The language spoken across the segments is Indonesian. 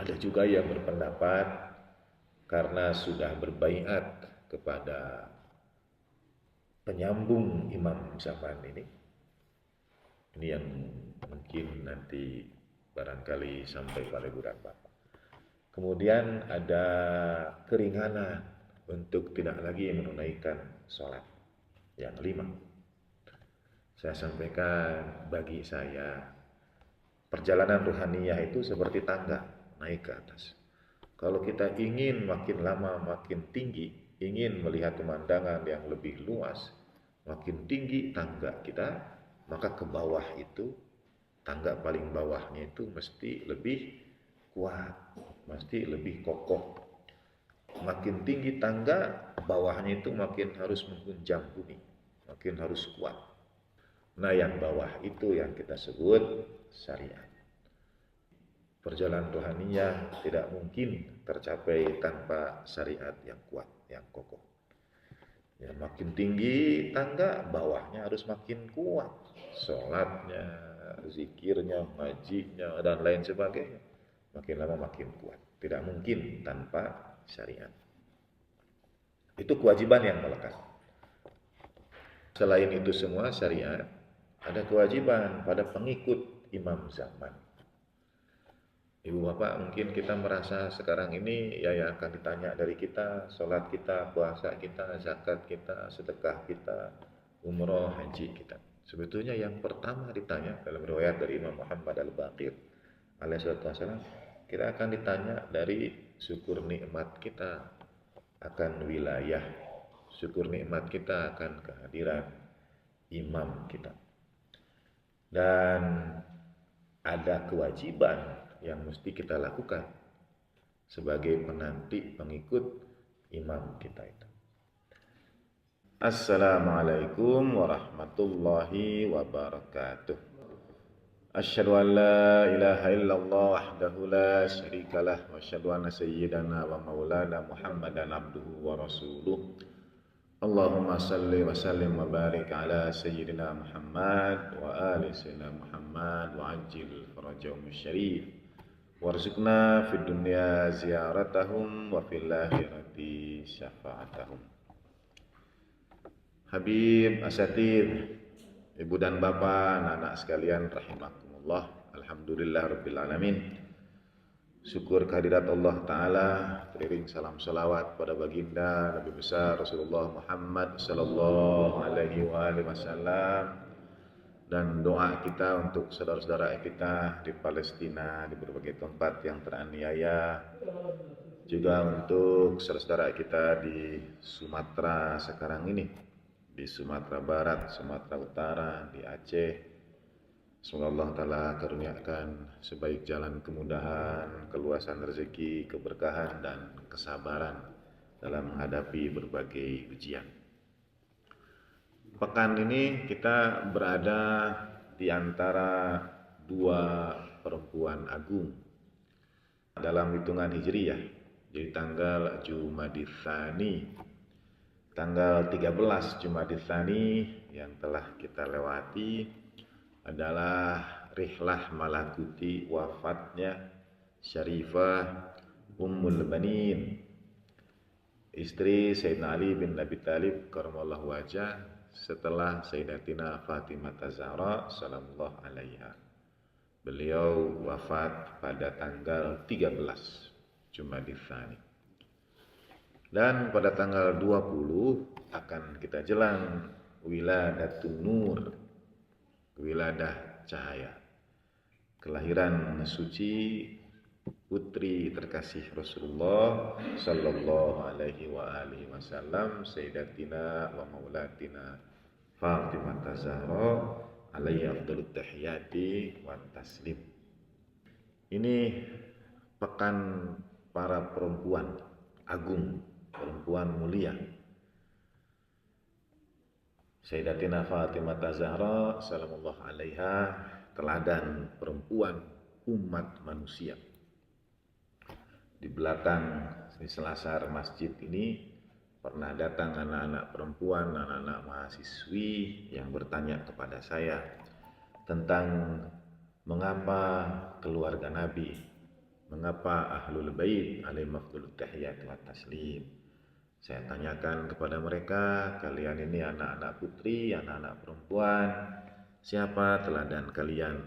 Ada juga yang berpendapat karena sudah berbaiat kepada penyambung Imam zaman ini yang mungkin nanti barangkali sampai pada gudang Bapak. Kemudian ada keringanan untuk tidak lagi menunaikan sholat yang 5. Saya sampaikan, bagi saya perjalanan ruhaniyah itu seperti tangga naik ke atas. Kalau kita ingin makin lama makin tinggi, ingin melihat pemandangan yang lebih luas, makin tinggi tangga kita, maka ke bawah itu, tangga paling bawahnya itu mesti lebih kuat, mesti lebih kokoh. Makin tinggi tangga, bawahnya itu makin harus menghunjam bumi, makin harus kuat. Nah, yang bawah itu yang kita sebut syariat. Perjalanan rohaniyah tidak mungkin tercapai tanpa syariat yang kuat, yang kokoh. Ya, makin tinggi tangga, bawahnya harus makin kuat. Sholatnya, zikirnya, ngajinya, dan lain sebagainya. Makin lama makin kuat. Tidak mungkin tanpa syariat. Itu kewajiban yang melekat. Selain itu semua syariat, ada kewajiban pada pengikut imam zaman. Ibu bapak, mungkin kita merasa sekarang ini ya yang akan ditanya dari kita, sholat kita, puasa kita, zakat kita, sedekah kita, umroh, haji kita. Sebetulnya yang pertama ditanya dalam riwayat dari Imam Muhammad Al-Baqir alaihissalam, kita akan ditanya dari syukur nikmat kita akan wilayah, syukur nikmat kita akan kehadiran imam kita. Dan ada kewajiban yang mesti kita lakukan sebagai penanti pengikut imam kita itu. Assalamualaikum warahmatullahi wabarakatuh. Asyhadu an la ilaha illallah wahdahu la syarikalah wa asyhadu anna sayyidana wa maulana Muhammadan abduhu wa rasuluh. Allahumma salli wa sallim wa barik ala sayyidina Muhammad wa ali sayyidina Muhammad wa ajil farajahum syarif. Warzuqna fid dunya ziyaratahum wa fil akhirati syafa'atahum. Habib, asatid, ibu dan bapak, anak-anak sekalian rahimakumullah. Alhamdulillah rabbil alamin. Syukur kehadirat Allah Ta'ala, teriring salam salawat pada baginda Nabi besar Rasulullah Muhammad sallallahu alaihi wasallam, dan doa kita untuk saudara-saudara kita di Palestina, di berbagai tempat yang teraniaya, juga untuk saudara-saudara kita di Sumatera sekarang ini, di Sumatera Barat, Sumatera Utara, di Aceh. Semoga Allah Ta'ala karuniakan sebaik jalan kemudahan, keluasan rezeki, keberkahan, dan kesabaran dalam menghadapi berbagai ujian. Pekan ini kita berada di antara dua perempuan agung dalam hitungan Hijriyah. Jadi tanggal Jumadil Tsani, tanggal 13 Jumadil Tsani yang telah kita lewati adalah rihlah malakuti wafatnya Syarifah Ummul Banin, istri Sayyidina Ali bin Abi Thalib karramallahu wajah, setelah Sayyidatina Fatimah Zahra salamullah alaiha. Beliau wafat pada tanggal 13 Jumadil Tsani. Dan pada tanggal 20 akan kita jelang Wiladatun Nur, wiladah cahaya, kelahiran suci putri terkasih Rasulullah sallallahu alaihi wasallam, Sayyidatina wa Maulatina Fatimah Zahra alaihi afdalut tahiyati wa taslim. Ini pekan para perempuan agung, perempuan mulia. Sayyidatina Fatimah Zahra salamullah alaiha, teladan perempuan umat manusia. Di belakang di selasar masjid ini pernah datang anak-anak perempuan, anak-anak mahasiswi yang bertanya kepada saya tentang mengapa keluarga Nabi Mengapa Ahlul Bait alaihim afdhalut tahiyat wa taslim? Saya tanyakan kepada mereka, kalian ini anak-anak putri, anak-anak perempuan, siapa teladan kalian?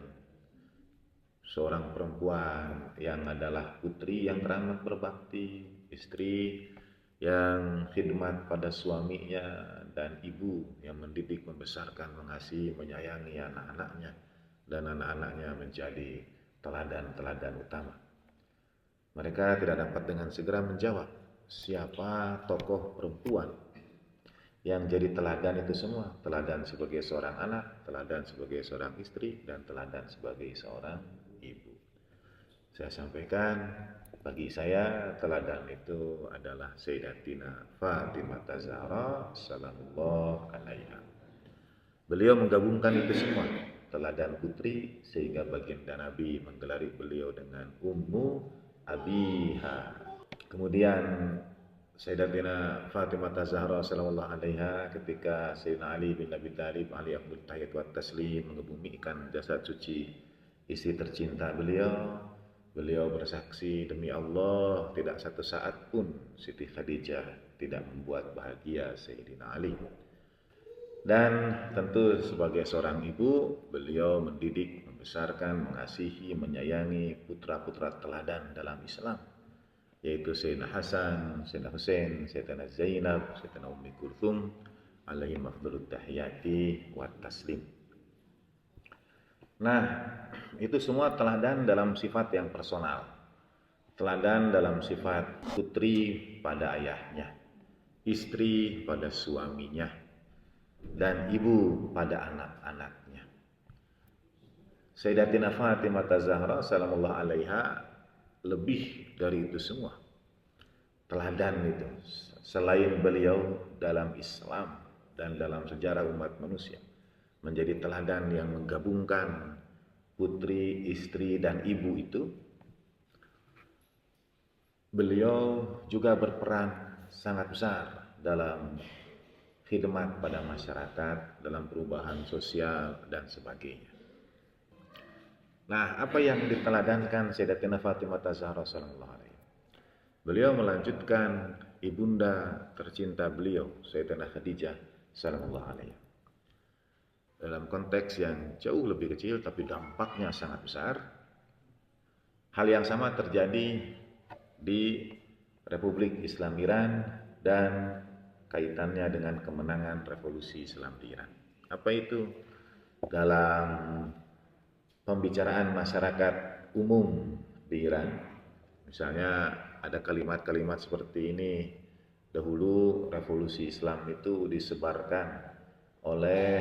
Seorang perempuan yang adalah putri yang teramat berbakti, istri yang khidmat pada suaminya, dan ibu yang mendidik, membesarkan, mengasihi, menyayangi anak-anaknya, dan anak-anaknya menjadi teladan-teladan utama. Mereka tidak dapat dengan segera menjawab, siapa tokoh perempuan yang jadi teladan itu semua? Teladan sebagai seorang anak, teladan sebagai seorang istri, dan teladan sebagai seorang ibu. Saya sampaikan, bagi saya teladan itu adalah Sayyidatina Fatimah Zahra sallallahu alaiha. Beliau menggabungkan itu semua, teladan putri, sehingga baginda Nabi menggelari beliau dengan Ummu Abiha. Kemudian Sayyidatina Fatimah Zahra sallallahu alaiha ketika Sayyidina Ali bin Abi Thalib alaihi afdhalut tahiyat wa taslim mengebumikan jasad suci istri tercinta beliau, beliau bersaksi, demi Allah tidak satu saat pun Siti Khadijah tidak membuat bahagia Sayyidina Ali. Dan tentu sebagai seorang ibu, beliau mendidik, membesarkan, mengasihi, menyayangi putra-putra teladan dalam Islam, yaitu Sayyidina Hasan, Sayyidina Husain, Sayyidina Zainab, Sayyidina Ummi Kulthum alaihim afdhalut tahiyati wa taslim. Nah, itu semua teladan dalam sifat yang personal. Teladan dalam sifat putri pada ayahnya, istri pada suaminya, dan ibu pada anak-anaknya. Sayyidatina Fatimah Zahra sallallahu alaiha lebih dari itu semua. Teladan itu, selain beliau dalam Islam dan dalam sejarah umat manusia, menjadi teladan yang menggabungkan putri, istri, dan ibu itu, beliau juga berperan sangat besar dalam khidmat pada masyarakat, dalam perubahan sosial, dan sebagainya. Nah, apa yang diteladankan Sayyidatina Fatimah Zahra sallallahu alaihi? Beliau melanjutkan ibunda tercinta beliau, Sayyidatina Khadijah sallallahu alaihi. Dalam konteks yang jauh lebih kecil tapi dampaknya sangat besar. Hal yang sama terjadi di Republik Islam Iran dan kaitannya dengan kemenangan revolusi Islam di Iran. Apa itu? Dalam pembicaraan masyarakat umum di Iran, misalnya ada kalimat-kalimat seperti ini, dahulu revolusi Islam itu disebarkan oleh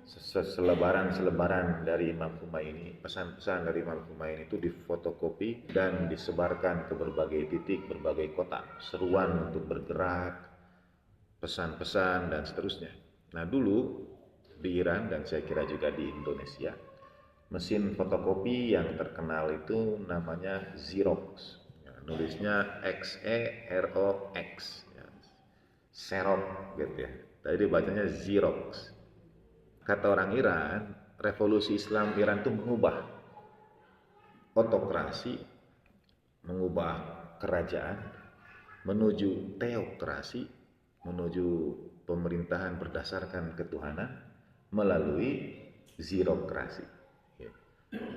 selebaran dari Imam Khomeini, pesan-pesan dari Imam Khomeini itu difotokopi dan disebarkan ke berbagai titik, berbagai kota, seruan untuk bergerak, pesan-pesan, dan seterusnya. Nah, dulu di Iran dan saya kira juga di Indonesia, mesin fotokopi yang terkenal itu namanya Xerox. Ya, nulisnya Xerox, ya. Xerox gitu ya. Tadi bacanya Xerox. Kata orang Iran, revolusi Islam Iran itu mengubah otokrasi, mengubah kerajaan menuju teokrasi, menuju pemerintahan berdasarkan ketuhanan melalui zirokrasi.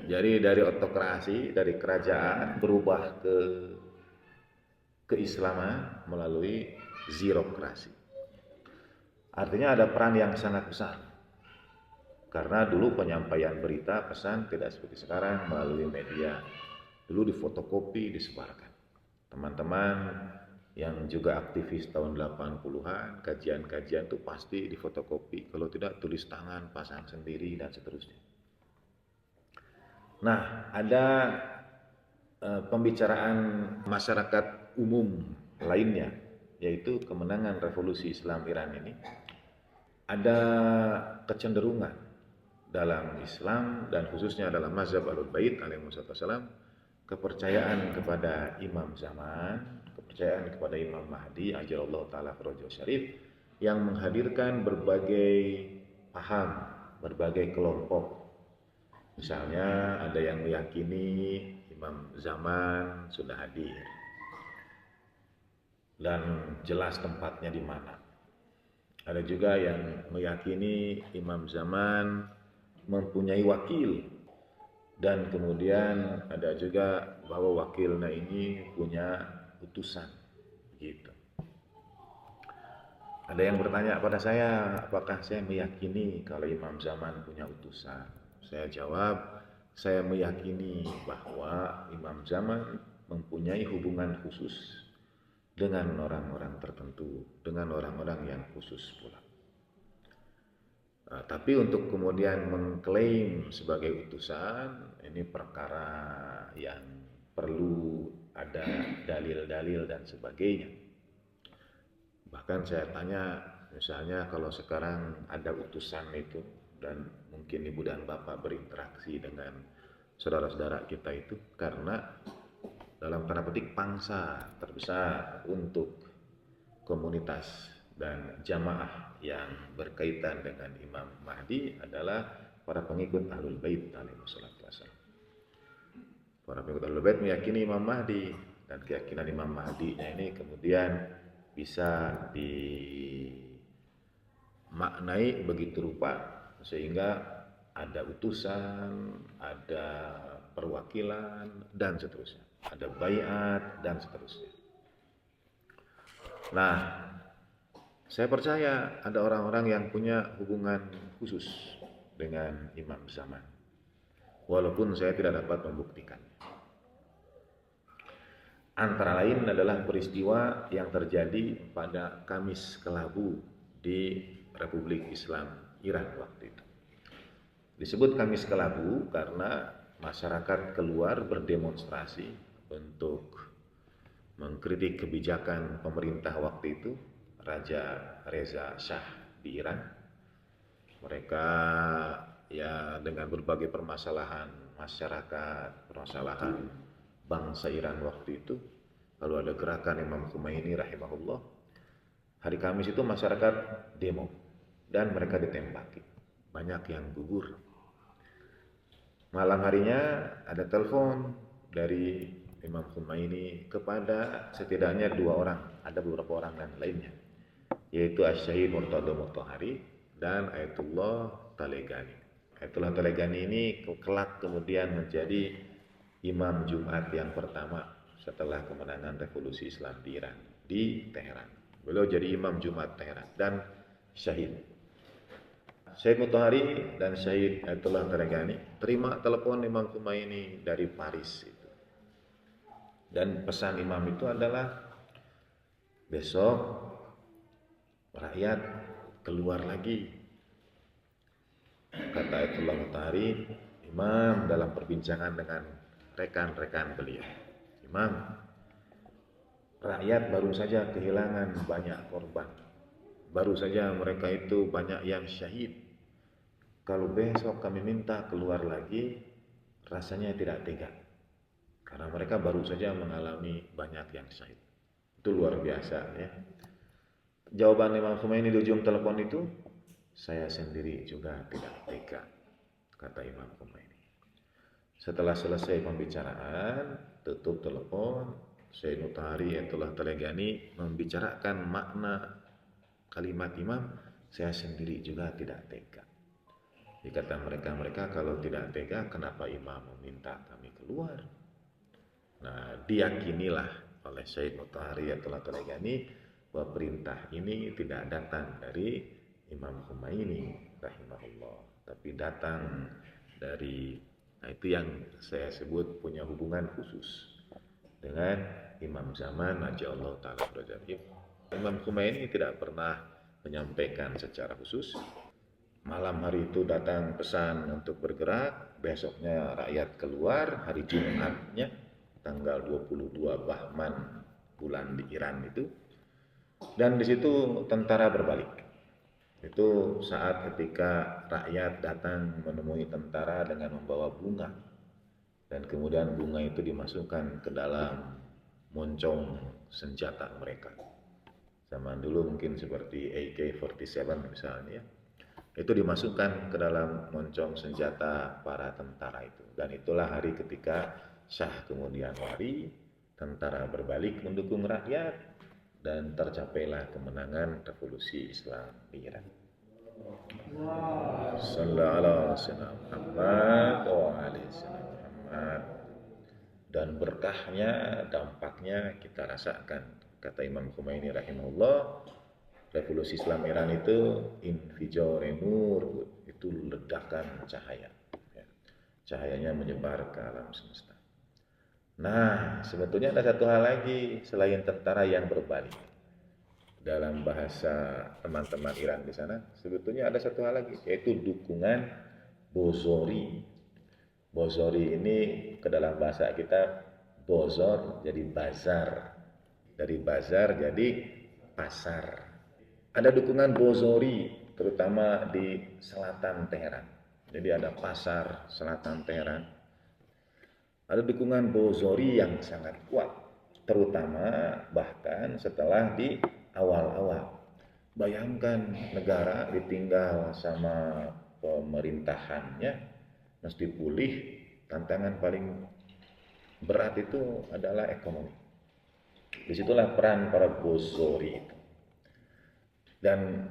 Jadi dari otokrasi, dari kerajaan berubah ke keislaman melalui zirokrasi. Artinya ada peran yang sangat besar. Karena dulu penyampaian berita, pesan tidak seperti sekarang melalui media. Dulu difotokopi, disebarkan. Teman-teman yang juga aktivis tahun 80-an, kajian-kajian itu pasti difotokopi. Kalau tidak, tulis tangan, pasang sendiri, dan seterusnya. Nah, ada pembicaraan masyarakat umum lainnya, yaitu kemenangan revolusi Islam Iran ini. Ada kecenderungan dalam Islam dan khususnya dalam mazhab Ahlul Bait alaihi wassalam, kepercayaan kepada imam zaman, kepercayaan kepada Imam Mahdi ajalallahu taala farajahu syarif, yang menghadirkan berbagai paham, berbagai kelompok. Misalnya ada yang meyakini imam zaman sudah hadir dan jelas tempatnya di mana. Ada juga yang meyakini imam zaman mempunyai wakil, dan kemudian ada juga bahwa wakilnya ini punya utusan gitu. Ada yang bertanya pada saya, apakah saya meyakini kalau imam zaman punya utusan? Saya jawab, saya meyakini bahwa imam zaman mempunyai hubungan khusus dengan orang-orang tertentu, dengan orang-orang yang khusus pula. Tapi untuk kemudian mengklaim sebagai utusan, ini perkara yang perlu ada dalil-dalil dan sebagainya. Bahkan saya tanya, misalnya kalau sekarang ada utusan itu, dan mungkin ibu dan bapak berinteraksi dengan saudara-saudara kita itu, karena dalam tanda petik pangsa terbesar untuk komunitas dan jamaah yang berkaitan dengan Imam Mahdi adalah para pengikut Ahlul Bait alaihi wassalatu wassalam. Para pengikut Ahlul Bait meyakini Imam Mahdi, dan keyakinan Imam Mahdi-nya ini kemudian bisa dimaknai begitu rupa sehingga ada utusan, ada perwakilan, dan seterusnya. Ada baiat, dan seterusnya. Nah, saya percaya ada orang-orang yang punya hubungan khusus dengan imam zaman, walaupun saya tidak dapat membuktikan. Antara lain adalah peristiwa yang terjadi pada Kamis Kelabu di Republik Islam Iran waktu itu. Disebut Kamis Kelabu karena masyarakat keluar berdemonstrasi untuk mengkritik kebijakan pemerintah waktu itu, Raja Reza Shah di Iran. Mereka ya dengan berbagai permasalahan masyarakat, permasalahan bangsa Iran waktu itu. Lalu ada gerakan Imam Khomeini rahimahullah. Hari Kamis itu masyarakat demo dan mereka ditembaki. Banyak yang gugur. Malam harinya ada telepon dari Imam Khomeini kepada setidaknya 2 orang, ada beberapa orang dan lainnya, yaitu Asy-Syahid Murtada Mutahhari dan Ayatullah Talegani. Ayatullah Talegani ini kelak kemudian menjadi imam Jumat yang pertama setelah kemenangan revolusi Islam di Iran, di Teheran. Beliau jadi imam Jumat Teheran dan syahid. Syahid Mutahhari dan Syahid Ayatullah Talegani terima telepon Imam Khomeini dari Paris itu. Dan pesan imam itu adalah besok rakyat keluar lagi. Kata Ayatullah Mutahhari, imam dalam perbincangan dengan rekan-rekan beliau, imam, rakyat baru saja kehilangan banyak korban, baru saja mereka itu banyak yang syahid. Kalau besok kami minta keluar lagi, rasanya tidak tega, karena mereka baru saja mengalami banyak yang syahid. Itu luar biasa ya. Jawaban Imam Khomeini di ujung telepon itu, saya sendiri juga tidak tega, kata Imam Khomeini. Setelah selesai pembicaraan, tutup telepon, Syahid Mutahhari Ayatullah Talegani membicarakan makna kalimat imam, saya sendiri juga tidak tega. Dikata mereka kalau tidak tega, kenapa imam meminta kami keluar? Nah, diyakinilah oleh Syahid Mutahhari Ayatullah Talegani bahwa perintah ini tidak datang dari Imam Khomeini rahimahullah, tapi datang dari, nah itu yang saya sebut punya hubungan khusus dengan imam zaman ajallahu ta'ala derajatih. Imam Khomeini tidak pernah menyampaikan secara khusus. Malam hari itu datang pesan untuk bergerak, besoknya rakyat keluar, hari Jumatnya tanggal 22 Bahman bulan di Iran itu, dan di situ tentara berbalik. Itu saat ketika rakyat datang menemui tentara dengan membawa bunga, dan kemudian bunga itu dimasukkan ke dalam moncong senjata mereka. Zaman dulu mungkin seperti AK-47 misalnya, itu dimasukkan ke dalam moncong senjata para tentara itu. Dan itulah hari ketika Syah kemudian lari, tentara berbalik mendukung rakyat, dan tercapailah kemenangan revolusi Islam di Iran. Sallallahu alaihi Muhammad wa alaihi Muhammad. Dan berkahnya, dampaknya kita rasakan. Kata Imam Khomeini rahimahullah, revolusi Islam Iran itu infijore nur, itu ledakan cahaya. Cahayanya menyebar ke alam semesta. Nah, sebetulnya ada satu hal lagi selain tentara yang berbalik. Dalam bahasa teman-teman Iran di sana, sebetulnya ada satu hal lagi, yaitu dukungan bozori. Bozori ini ke dalam bahasa kita bozor jadi bazar. Dari bazar jadi pasar. Ada dukungan bozori terutama di selatan Teheran. Jadi ada pasar selatan Teheran. Ada dukungan bozori yang sangat kuat, terutama bahkan setelah di awal-awal. Bayangkan negara ditinggal sama pemerintahannya, mesti pulih. Tantangan paling berat itu adalah ekonomi. Disitulah peran para bozori itu. Dan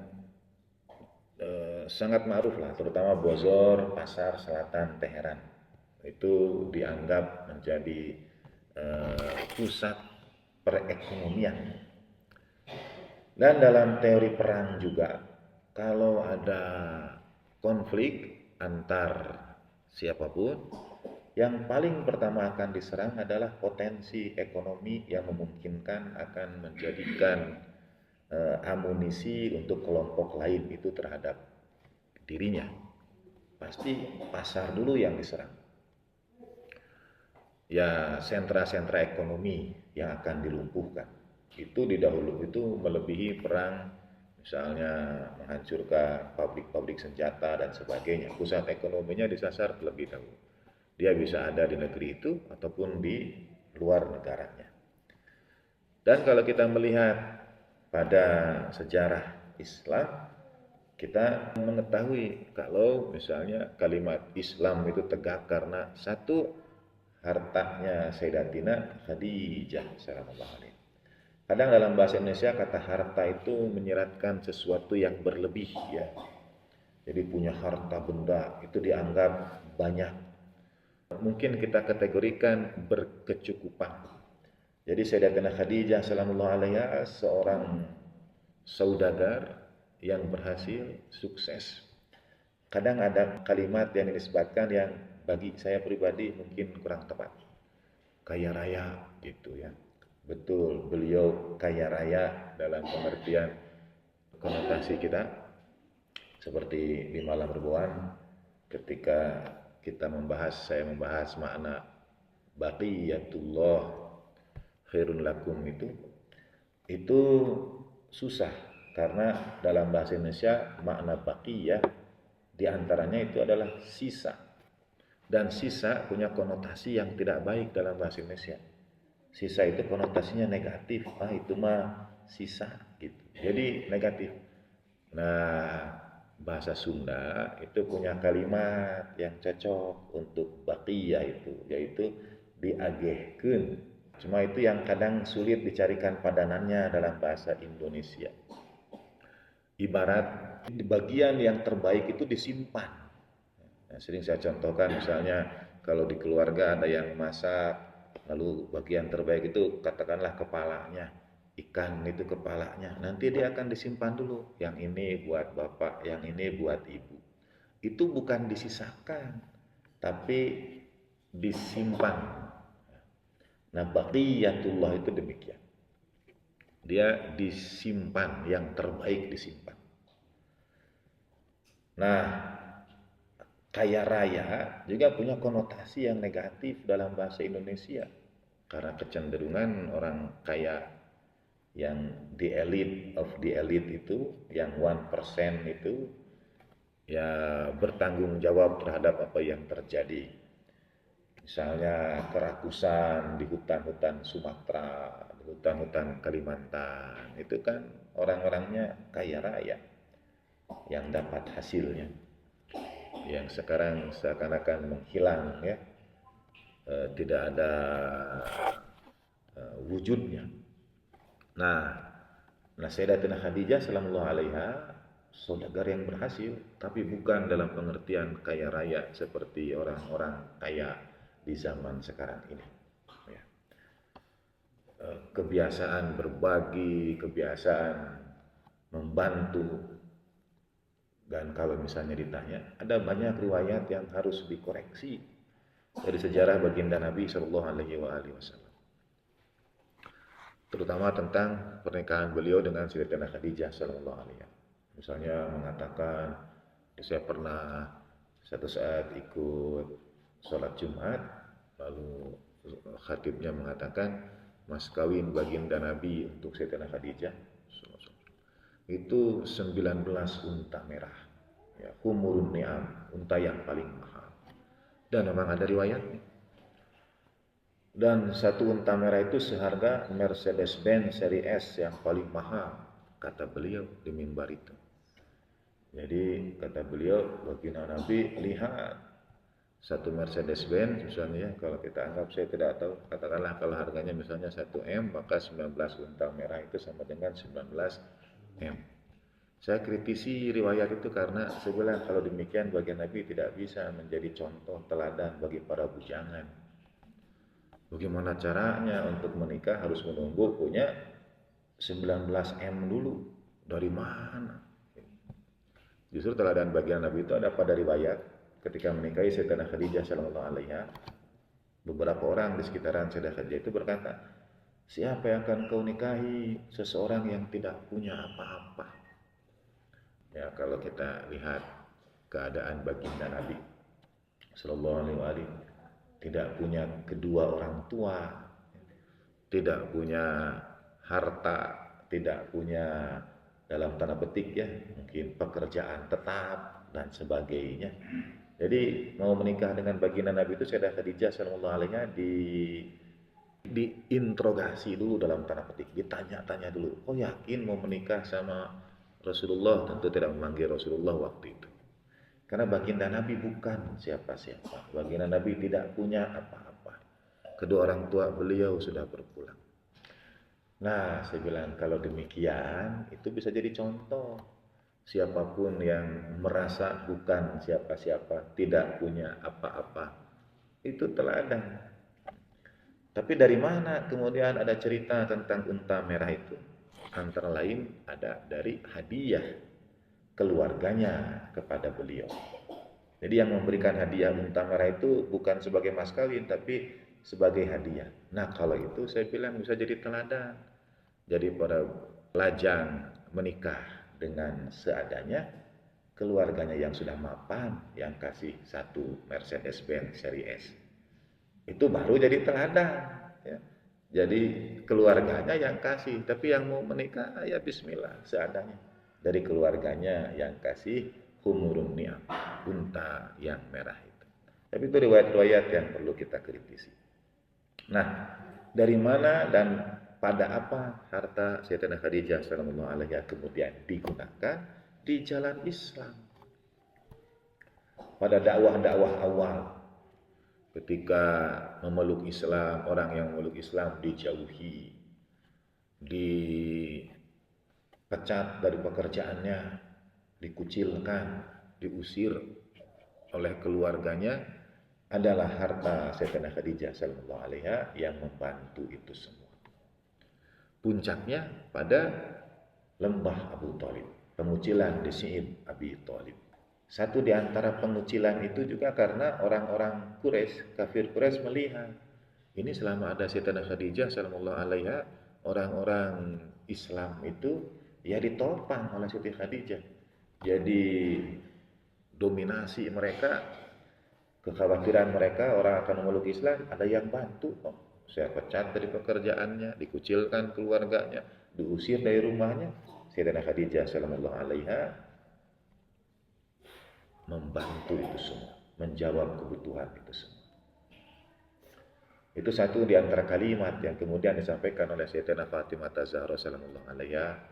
sangat ma'ruf lah, terutama bozor pasar selatan Teheran. Itu dianggap menjadi pusat perekonomian. Dan dalam teori perang juga, kalau ada konflik antar siapapun, yang paling pertama akan diserang adalah potensi ekonomi yang memungkinkan akan menjadikan amunisi untuk kelompok lain itu terhadap dirinya. Pasti pasar dulu yang diserang. Ya, sentra-sentra ekonomi yang akan dilumpuhkan. Itu di dahulu itu melebihi perang, misalnya menghancurkan pabrik-pabrik senjata dan sebagainya. Pusat ekonominya disasar terlebih dahulu. Dia bisa ada di negeri itu ataupun di luar negaranya. Dan kalau kita melihat pada sejarah Islam, kita mengetahui kalau misalnya kalimat Islam itu tegak karena satu, hartanya Sayyidatina Khadijah sallallahu alaihi. Kadang dalam bahasa Indonesia kata harta itu menyiratkan sesuatu yang berlebih ya. Jadi punya harta benda itu dianggap banyak. Mungkin kita kategorikan berkecukupan. Jadi Sayyidatina Khadijah sallallahu alaiha seorang saudagar yang berhasil, sukses. Kadang ada kalimat yang dinisbatkan yang bagi saya pribadi mungkin kurang tepat. Kaya raya gitu ya. Betul, beliau kaya raya dalam pengertian konotasi kita. Seperti di malam ribuan ketika saya membahas makna baqiyatullah khairun lakum itu susah karena dalam bahasa Indonesia makna baqiyah diantaranya itu adalah sisa, dan sisa punya konotasi yang tidak baik dalam bahasa Indonesia. Sisa itu konotasinya negatif, itu mah sisa gitu, jadi negatif. Nah, bahasa Sunda itu punya kalimat yang cocok untuk baqiyah itu, yaitu diagehkeun. Cuma itu yang kadang sulit dicarikan padanannya dalam bahasa Indonesia. Ibarat bagian yang terbaik itu disimpan. Nah, sering saya contohkan misalnya kalau di keluarga ada yang masak, lalu bagian terbaik itu katakanlah kepalanya, ikan itu kepalanya. Nanti dia akan disimpan dulu. Yang ini buat bapak, yang ini buat ibu. Itu bukan disisakan, tapi disimpan. Nah, baqiyatullah itu demikian. Dia disimpan, yang terbaik disimpan. Nah, kaya raya juga punya konotasi yang negatif dalam bahasa Indonesia. Karena kecenderungan orang kaya yang the elite of the elite itu, yang 1% itu, ya bertanggung jawab terhadap apa yang terjadi. Misalnya kerakusan di hutan-hutan Sumatera, di hutan-hutan Kalimantan, itu kan orang-orangnya kaya raya yang dapat hasilnya, yang sekarang seakan-akan menghilang ya. tidak ada wujudnya. Nah, Sayyidatina Khadijah sallallahu alaiha saudagar yang berhasil, tapi bukan dalam pengertian kaya raya seperti orang-orang kaya di zaman sekarang ini. Ya. Kebiasaan berbagi, kebiasaan membantu, dan kalau misalnya ditanya, ada banyak riwayat yang harus dikoreksi dari sejarah baginda Nabi Shallallahu Alaihi Wasallam, terutama tentang pernikahan beliau dengan Sayyidatina Khadijah Shallallahu Alaihi Wasallam. Misalnya mengatakan, saya pernah satu saat ikut sholat Jumat, lalu khatibnya mengatakan, mas kawin baginda Nabi untuk Sayyidatina Khadijah itu 19 unta merah, ya, humurun ni'am, unta yang paling mahal. Dan memang ada riwayatnya. Dan satu unta merah itu seharga Mercedes-Benz seri S yang paling mahal, kata beliau di mimbar itu. Jadi kata beliau, baginda Nabi, lihat satu Mercedes-Benz misalnya, kalau kita anggap, saya tidak tahu, katakanlah kalau harganya misalnya 1 M, maka 19 unta merah itu sama dengan 19 M. Saya kritisi riwayat itu karena saya bilang kalau demikian baginda Nabi tidak bisa menjadi contoh teladan bagi para bujangan. Bagaimana caranya untuk menikah harus menunggu punya 19 M dulu. Dari mana? Justru teladan bagian Nabi itu ada pada riwayat ketika menikahi Sayyidatina Khadijah sallallahu alaiha. Beberapa orang di sekitaran Sayyidatina Khadijah itu berkata, siapa yang akan kau nikahi? Seseorang yang tidak punya apa-apa. Ya, kalau kita lihat keadaan baginda Nabi sallallahu alaihi wasallam, tidak punya kedua orang tua, tidak punya harta, tidak punya dalam tanda petik ya, mungkin pekerjaan tetap dan sebagainya. Jadi mau menikah dengan baginda Nabi itu Sayyidah Khadijah sallallahu alaihi wasallam diinterogasi dulu dalam tanda petik, ditanya-tanya dulu. Oh yakin mau menikah sama Rasulullah? Tentu tidak memanggil Rasulullah waktu itu. Karena baginda Nabi bukan siapa-siapa. Baginda Nabi tidak punya apa-apa. Kedua orang tua beliau sudah berpulang. Nah, saya bilang kalau demikian itu bisa jadi contoh. Siapapun yang merasa bukan siapa-siapa, tidak punya apa-apa, itu teladan. Tapi dari mana kemudian ada cerita tentang unta merah itu? Antara lain ada dari hadiah keluarganya kepada beliau. Jadi yang memberikan hadiah unta merah itu bukan sebagai mas kawin, tapi sebagai hadiah. Nah, kalau itu saya bilang bisa jadi teladan. Jadi pada lajang menikah dengan seadanya, keluarganya yang sudah mapan yang kasih satu Mercedes-Benz seri S, itu baru jadi teladan. Ya. Jadi keluarganya yang kasih, tapi yang mau menikah ya bismillah seadanya. Dari keluarganya yang kasih humurun ni'am, unta yang merah itu. Tapi itu riwayat-riwayat yang perlu kita kritisi. Nah, dari mana dan pada apa harta Sayyidatina Khadijah sallallahu alaihi wasallam kemudian digunakan di jalan Islam? Pada dakwah-dakwah awal, ketika memeluk Islam, orang yang memeluk Islam dijauhi, dipecat dari pekerjaannya, dikucilkan, diusir oleh keluarganya, adalah harta Sayyidatina Khadijah sallallahu alaihi wasallam yang membantu itu semua. Puncaknya pada lembah Abu Thalib, pengucilan di Syi'ib Abi Thalib. Satu di antara pengucilan itu juga karena orang-orang Quraisy, kafir Quraisy melihat ini selama ada Sayyidatina Khadijah sallallahu alaihi wasallam, orang-orang Islam itu ya ditopang oleh Siti Khadijah. Jadi dominasi mereka, kekhawatiran mereka orang akan memeluk Islam, ada yang bantu. Oh, saya pecat dari pekerjaannya, dikucilkan keluarganya, diusir dari rumahnya. Sayyidatina Khadijah sallallahu alaihi wasallam membantu itu semua, menjawab kebutuhan itu semua. Itu satu di antara kalimat yang kemudian disampaikan oleh Sayyidatina Fatimah Az-Zahra sallallahu alaihi wasallam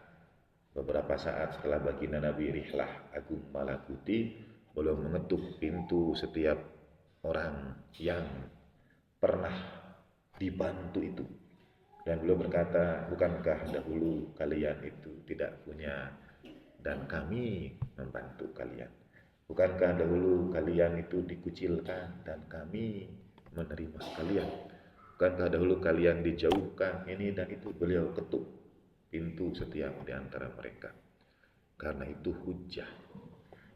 beberapa saat setelah baginda Nabi rihlah agung malakuti, belum mengetuk pintu setiap orang yang pernah dibantu itu. Dan beliau berkata, bukankah dahulu kalian itu tidak punya dan kami membantu kalian? Bukankah dahulu kalian itu dikucilkan dan kami menerima kalian? Bukankah dahulu kalian dijauhkan ini dan itu? Beliau ketuk pintu setiap di antara mereka. Karena itu hujjah.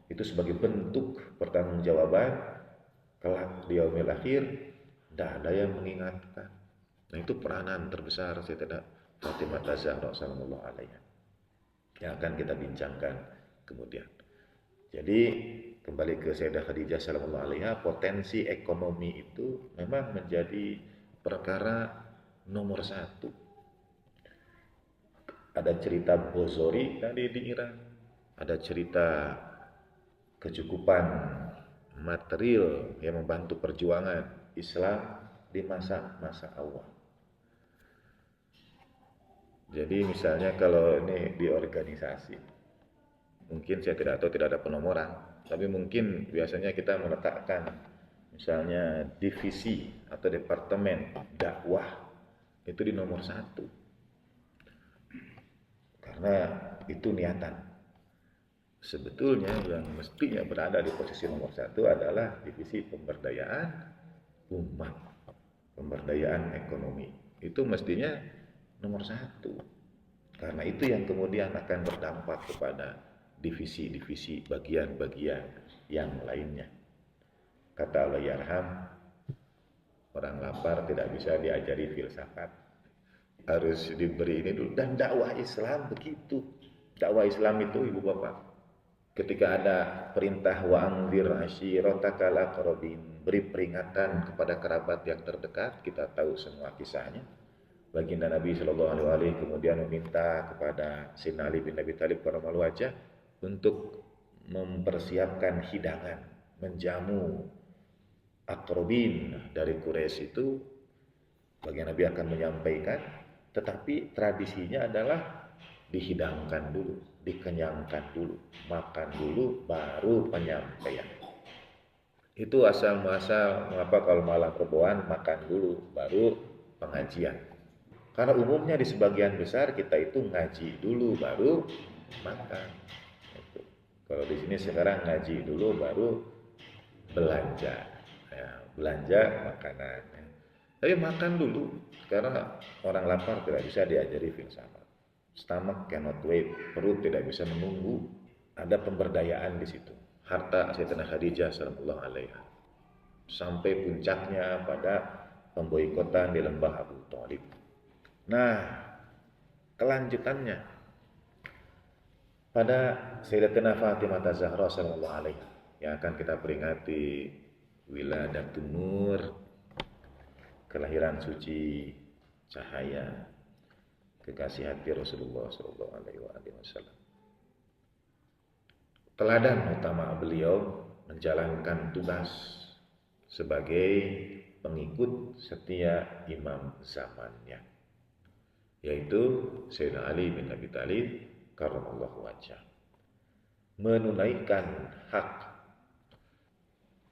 Itu sebagai bentuk pertanggungjawaban kelak di yaumil akhir, tidak ada yang mengingatkan. Nah itu peranan terbesar Sayyidatina Fatimah Az-Zahra sallallahu alaiha yang akan kita bincangkan kemudian. Jadi kembali ke Sayyidah Khadijah sallallahu alaiha, potensi ekonomi itu memang menjadi perkara nomor satu. Ada cerita Bozori tadi di Iran, ada cerita kecukupan material yang membantu perjuangan Islam di masa-masa awal. Jadi misalnya kalau ini di organisasi, mungkin saya tidak tahu, tidak ada penomoran, tapi mungkin biasanya kita meletakkan misalnya divisi atau departemen dakwah itu di nomor satu, karena itu niatan. Sebetulnya yang mestinya berada di posisi nomor satu adalah divisi pemberdayaan umat, pemberdayaan ekonomi. Itu mestinya nomor satu, karena itu yang kemudian akan berdampak kepada divisi-divisi bagian-bagian yang lainnya. Kata Allahyarham, orang lapar tidak bisa diajari filsafat, harus diberi ini dulu. Dan dakwah Islam begitu. Dakwah Islam itu ibu bapak, ketika ada perintah wa'anzir ashiratakal aqrabin, beri peringatan kepada kerabat yang terdekat, kita tahu semua kisahnya. Baginda Nabi Shallallahu Alaihi kemudian meminta kepada Sayyidina Ali bin Abi Thalib karramallahu wajhah untuk mempersiapkan hidangan, menjamu akrobin dari Quraisy itu. Baginda Nabi akan menyampaikan, tetapi tradisinya adalah dihidangkan dulu, dikenyangkan dulu, makan dulu, baru penyampaian. Itu asal muasal mengapa kalau malam perbohan makan dulu, baru pengajian. Karena umumnya di sebagian besar kita itu ngaji dulu baru makan. Kalau di sini sekarang ngaji dulu baru belanja, ya, belanja makanan. Tapi makan dulu, karena orang lapar tidak bisa diajari filsafat. Stomach cannot wait, perut tidak bisa menunggu. Ada pemberdayaan di situ. Harta Sayyidatina Khadijah sallallahu alaiha sampai puncaknya pada pemboikotan di lembah Abu Thalib. Nah, kelanjutannya pada Sayyidatina Fatimah Az-Zahra sallallahu alaiha yang akan kita peringati wiladatun nur, kelahiran suci cahaya kekasih hati Rasulullah sallallahu alaihi wasallam. Teladan utama beliau menjalankan tugas sebagai pengikut setia imam zamannya, yaitu Sayyidina Ali bin Abi Thalib karramallahu wajhah, menunaikan hak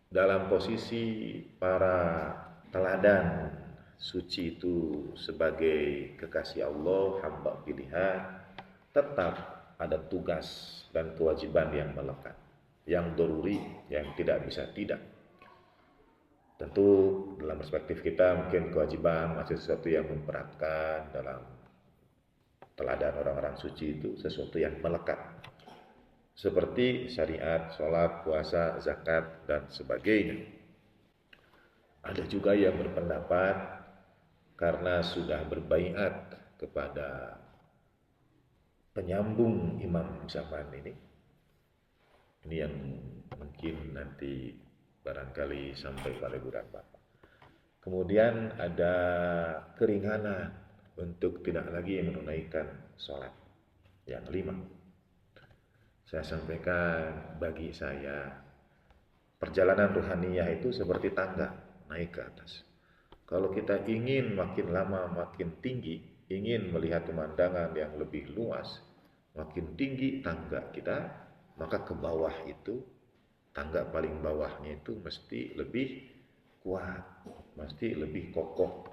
dalam posisi para teladan suci itu sebagai kekasih Allah, hamba pilihan. Tetap ada tugas dan kewajiban yang melekat, yang doruri, yang tidak bisa tidak. Tentu dalam perspektif kita mungkin kewajiban masih sesuatu yang memberatkan. Dalam teladan orang-orang suci itu sesuatu yang melekat, seperti syariat, sholat, puasa, zakat, dan sebagainya. Ada juga yang berpendapat karena sudah berbaiat kepada penyambung imam zaman ini yang mungkin nanti barangkali sampai pada bulan Bapak. Kemudian ada keringanan untuk tidak lagi menunaikan sholat yang 5. Saya sampaikan, bagi saya perjalanan ruhaniyah itu seperti tangga naik ke atas. Kalau kita ingin makin lama makin tinggi, ingin melihat pemandangan yang lebih luas, makin tinggi tangga kita, maka ke bawah itu, tangga paling bawahnya itu mesti lebih kuat. mesti lebih kokoh.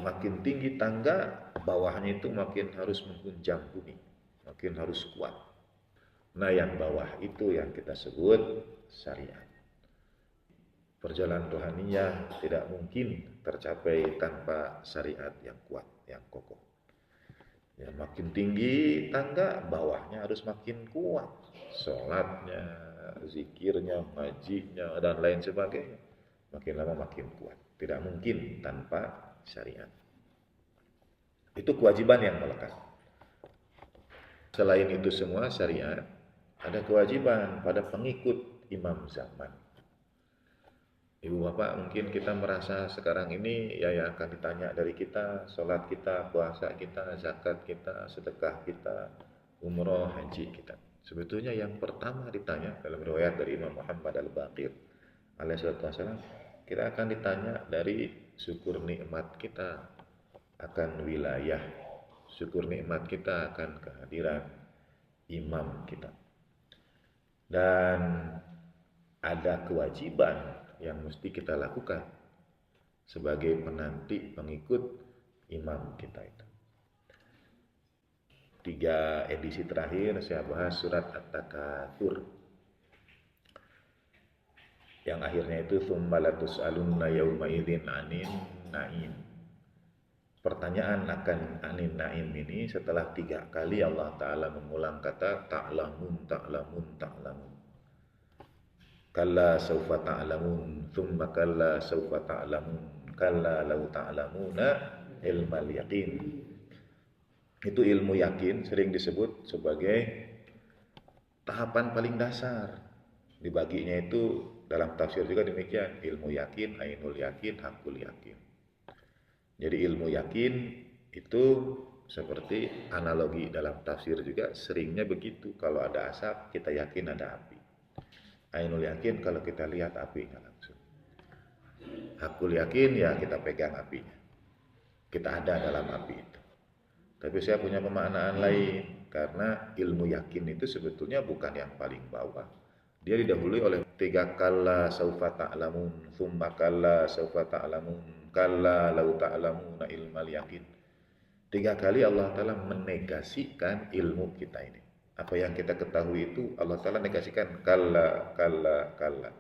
Makin tinggi tangga, bawahnya itu makin harus menghunjam bumi, makin harus kuat. Nah, yang bawah itu yang kita sebut syariat. Perjalanan rohaniyah tidak mungkin tercapai tanpa syariat yang kuat, yang kokoh. Ya, makin tinggi tangga, bawahnya harus makin kuat. Sholatnya, zikirnya, ngajinya, dan lain sebagainya. Makin lama makin kuat. Tidak mungkin tanpa syariat. Itu kewajiban yang melekat. Selain itu semua syariat, ada kewajiban pada pengikut imam zaman. Ibu bapak, mungkin kita merasa sekarang ini ya yang akan ditanya dari kita, sholat kita, puasa kita, zakat kita, sedekah kita, umroh, haji kita. Sebetulnya yang pertama ditanya dalam riwayat dari Imam Muhammad Al-Baqir alaihissalam, kita akan ditanya dari syukur nikmat kita akan wilayah, syukur nikmat kita akan kehadiran imam kita. Dan ada kewajiban yang mesti kita lakukan sebagai penanti pengikut imam kita itu. 3 edisi terakhir saya bahas surat At-Takatsur, yang akhirnya itu tsumma latus'alunna yauma idzin 'anin na'im. Pertanyaan akan anin na'im ini setelah 3 kali Allah Ta'ala mengulang kata ta'lamun, ta'lamun, ta'lamun. Kalla sawfa ta'lamun, thumma kalla sawfa ta'lamun, kalla law ta'lamuna ilmal yaqin. Itu ilmu yakin sering disebut sebagai tahapan paling dasar. Dibaginya itu dalam tafsir juga demikian, ilmu yakin, ainul yakin, hakul yakin. Jadi ilmu yakin itu seperti analogi dalam tafsir juga seringnya begitu. Kalau ada asap, kita yakin ada api. Ainul yakin kalau kita lihat apinya langsung. Hakul yakin ya kita pegang apinya. Kita ada dalam api itu. Tapi saya punya pemaknaan lain. Karena ilmu yakin itu sebetulnya bukan yang paling bawah. Dia didahului oleh 3 kalla saufa ta'lamun, tsumma kalla saufa ta'lamun, kalla law ta'lamuna ilmal yakin. 3 kali Allah Ta'ala menegasikan ilmu kita ini. Apa yang kita ketahui itu Allah Ta'ala negasikan kalla, kalla, kalla.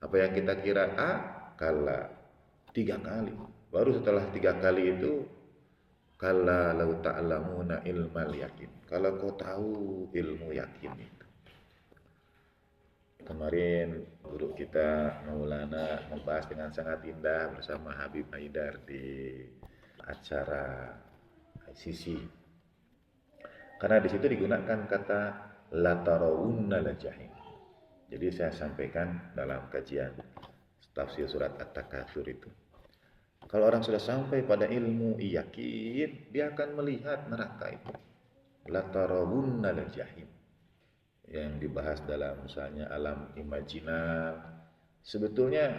Apa yang kita kira A, kalla. 3 kali. Baru setelah 3 kali itu kalla law ta'lamuna ilmal yakin. Kalau kau tahu ilmu yakin itu. Kemarin guru kita Maulana membahas dengan sangat indah bersama Habib Haidar di acara ICC. Karena di situ digunakan kata la tarawunna la jahim. Jadi saya sampaikan dalam kajian tafsir surat At-Takatsur itu. Kalau orang sudah sampai pada ilmu yakin, dia akan melihat neraka itu. La tarawunna la jahim. Yang dibahas dalam misalnya alam imajinal. Sebetulnya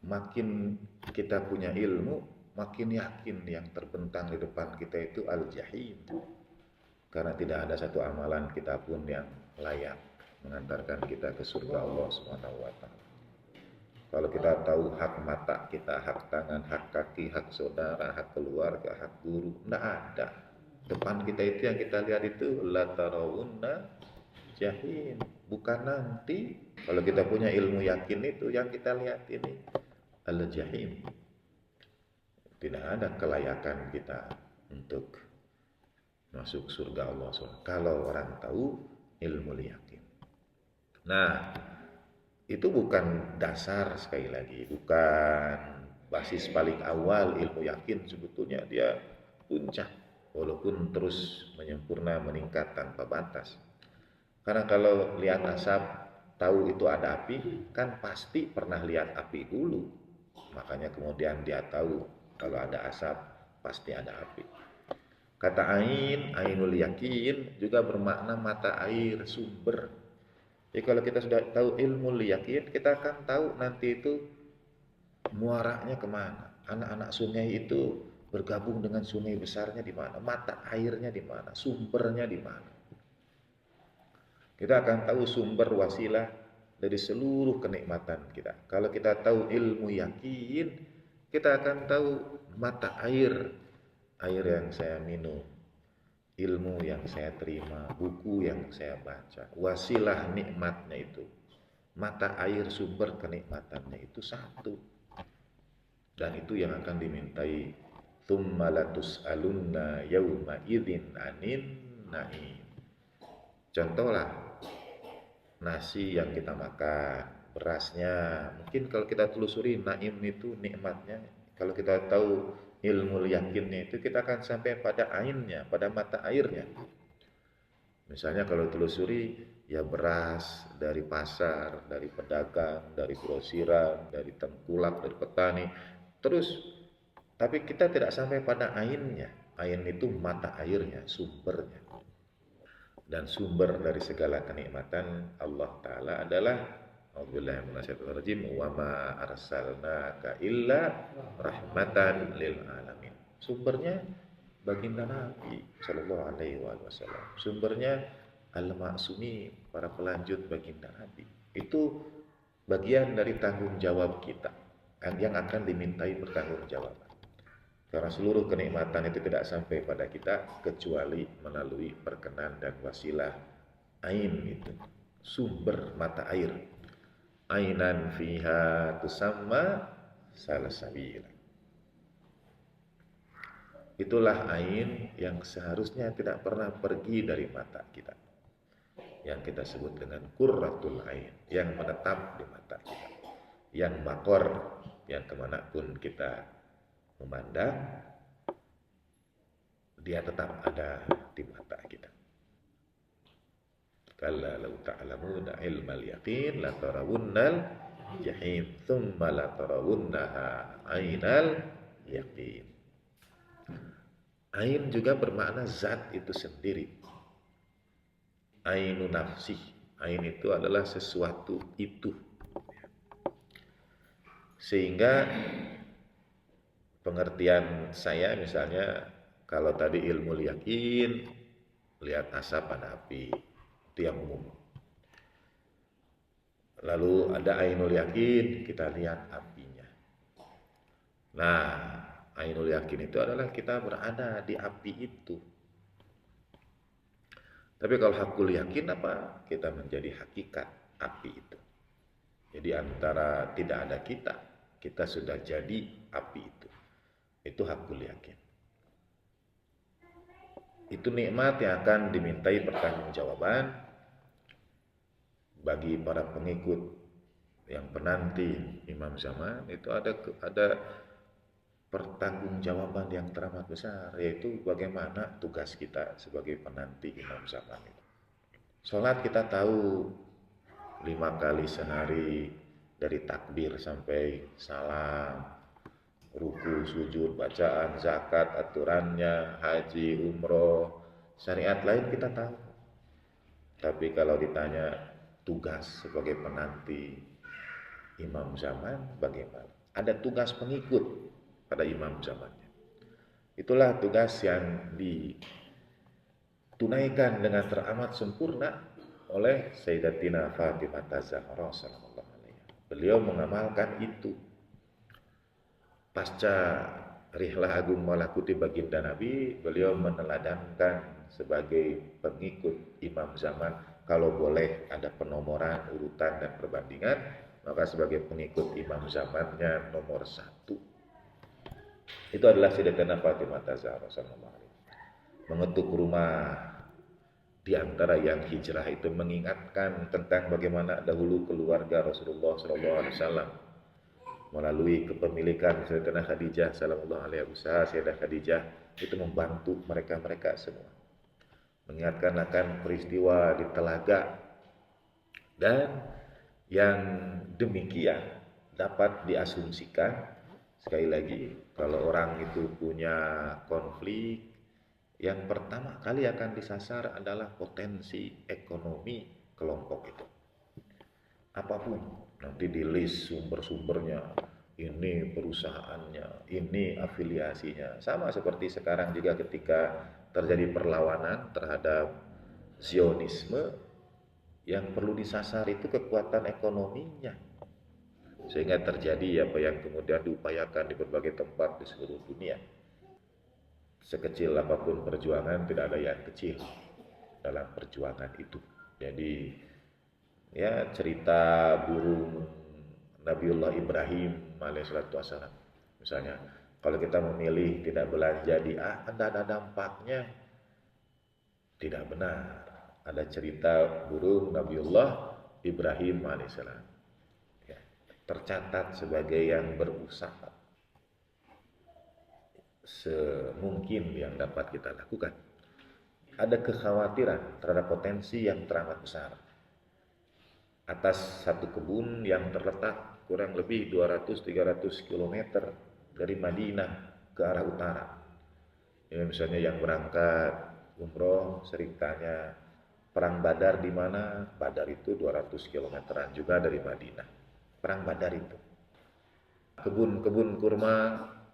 makin kita punya ilmu, makin yakin yang terbentang di depan kita itu al-jahim. Karena tidak ada satu amalan kita pun yang layak mengantarkan kita ke surga Allah Subhanahu wa taala. Kalau kita tahu hak mata kita, hak tangan, hak kaki, hak saudara, hak keluarga, hak guru, tidak ada. Depan kita itu yang kita lihat itu la tarawunna jahim, bukan nanti. Kalau kita punya ilmu yakin itu yang kita lihat ini al-jahim. Tidak ada kelayakan kita untuk masuk surga Allah SWT kalau orang tahu ilmu yakin. Nah, itu bukan dasar, sekali lagi bukan basis paling awal. Ilmu yakin sebetulnya dia puncak, walaupun terus menyempurna, meningkat tanpa batas. Karena kalau lihat asap tahu itu ada api, kan pasti pernah lihat api dulu, makanya kemudian dia tahu kalau ada asap pasti ada api. Kata ain, ainul yakin juga bermakna mata air, sumber. Jadi kalau kita sudah tahu ilmu yakin, kita akan tahu nanti itu muaranya kemana. Anak-anak sungai itu bergabung dengan sungai besarnya di mana, mata airnya di mana, sumbernya di mana. Kita akan tahu sumber wasilah dari seluruh kenikmatan kita. Kalau kita tahu ilmu yakin, kita akan tahu mata air yang saya minum, ilmu yang saya terima, buku yang saya baca, wasilah nikmatnya itu. Mata air sumber kenikmatannya itu satu. Dan itu yang akan dimintai. Tsumma latus'alunna yauma idzin anin na'im. Contohlah nasi yang kita makan, berasnya. Mungkin kalau kita telusuri naim itu nikmatnya. Kalau kita tahu ilmu yakinnya itu kita akan sampai pada ainnya, pada mata airnya. Misalnya kalau telusuri ya beras dari pasar, dari pedagang, dari grosiran, dari tengkulak, dari petani. Terus tapi kita tidak sampai pada ainnya. Ain itu mata airnya, sumbernya. Dan sumber dari segala kenikmatan Allah Ta'ala adalah A'udzubillahi minasyaitonir rajim wa ma arsalnaka illa rahmatan lil alamin. Sumbernya baginda Nabi sallallahu alaihi wasallam. Sumbernya al-ma'sumi, para pelanjut baginda Nabi. Itu bagian dari tanggung jawab kita yang akan dimintai pertanggungjawaban. Karena seluruh kenikmatan itu tidak sampai pada kita kecuali melalui perkenan dan wasilah ain itu, sumber mata air. Ainan fiha tusamma salsabil. Itulah ain yang seharusnya tidak pernah pergi dari mata kita. Yang kita sebut dengan qurratul ain, yang menetap di mata kita. Yang makor, yang kemanapun kita memandang, dia tetap ada di mata kita. Kalla law ta'lamuna ilmal yaqin la tarawunnal jahim thumma la tarawunnaha ainal yaqin. Ain juga bermakna zat itu sendiri. Ainu nafsi. Ain itu adalah sesuatu itu. Sehingga pengertian saya misalnya kalau tadi ilmu yakin, lihat asap ada api, itu yang umum. Lalu ada ainul yakin, kita lihat apinya. Nah, ainul yakin itu adalah kita berada di api itu. Tapi kalau hakul yakin apa? Kita menjadi hakikat api itu. Jadi antara tidak ada kita sudah jadi api itu. Itu hakul yakin. Itu nikmat yang akan dimintai pertanggungjawaban bagi para pengikut yang penanti Imam Zaman. Itu ada pertanggungjawaban yang teramat besar, yaitu bagaimana tugas kita sebagai penanti Imam Zaman itu. Sholat kita tahu 5 kali sehari, dari takbir sampai salam, ruku, sujud, bacaan, zakat, aturannya, haji, umroh, syariat lain kita tahu. Tapi kalau ditanya tugas sebagai penanti Imam Zaman bagaimana? Ada tugas pengikut pada Imam Zamannya. Itulah tugas yang ditunaikan dengan teramat sempurna oleh Sayyidatina Fatimah Az-Zahra sallallahu alaihi. Beliau mengamalkan itu. Pasca rihlah agung malakuti baginda Nabi, beliau meneladankan sebagai pengikut Imam Zaman. Kalau boleh ada penomoran, urutan dan perbandingan, maka sebagai pengikut Imam Zamannya nomor 1. Itu adalah Sayyidatina Fatimah Az-Zahra sallallahu alaihi. Mengetuk rumah di antara yang hijrah itu mengingatkan tentang bagaimana dahulu keluarga Rasulullah sallallahu alaihi wasallam melalui kepemilikan Sayyidatina Khadijah sallallahu alaihi wasallam, Sayyidah Khadijah itu membantu mereka semua. Mengingatkan akan peristiwa di Telaga, dan yang demikian dapat diasumsikan sekali lagi kalau orang itu punya konflik, yang pertama kali akan disasar adalah potensi ekonomi kelompok itu. Apapun nanti di list sumber-sumbernya, ini perusahaannya, ini afiliasinya. Sama seperti sekarang juga ketika terjadi perlawanan terhadap Zionisme, yang perlu disasar itu kekuatan ekonominya. sehingga terjadi apa yang kemudian diupayakan di berbagai tempat di seluruh dunia. Sekecil apapun perjuangan, tidak ada yang kecil dalam perjuangan itu. Jadi ya cerita burung Nabiullah Ibrahim alaihissalatu wassalam, misalnya kalau kita memilih tidak belanja di A, tidak ada dampaknya, tidak benar. Ada cerita burung Nabiullah Ibrahim alaihissalam, ya, tercatat sebagai yang berusaha semungkin yang dapat kita lakukan. Ada kekhawatiran terhadap potensi yang teramat besar atas satu kebun yang terletak kurang lebih 200-300 km dari Madinah ke arah utara. Ya, misalnya yang berangkat umroh sering tanya, perang Badar di mana? Badar itu 200 kilometeran juga dari Madinah. Perang Badar itu. Kebun-kebun kurma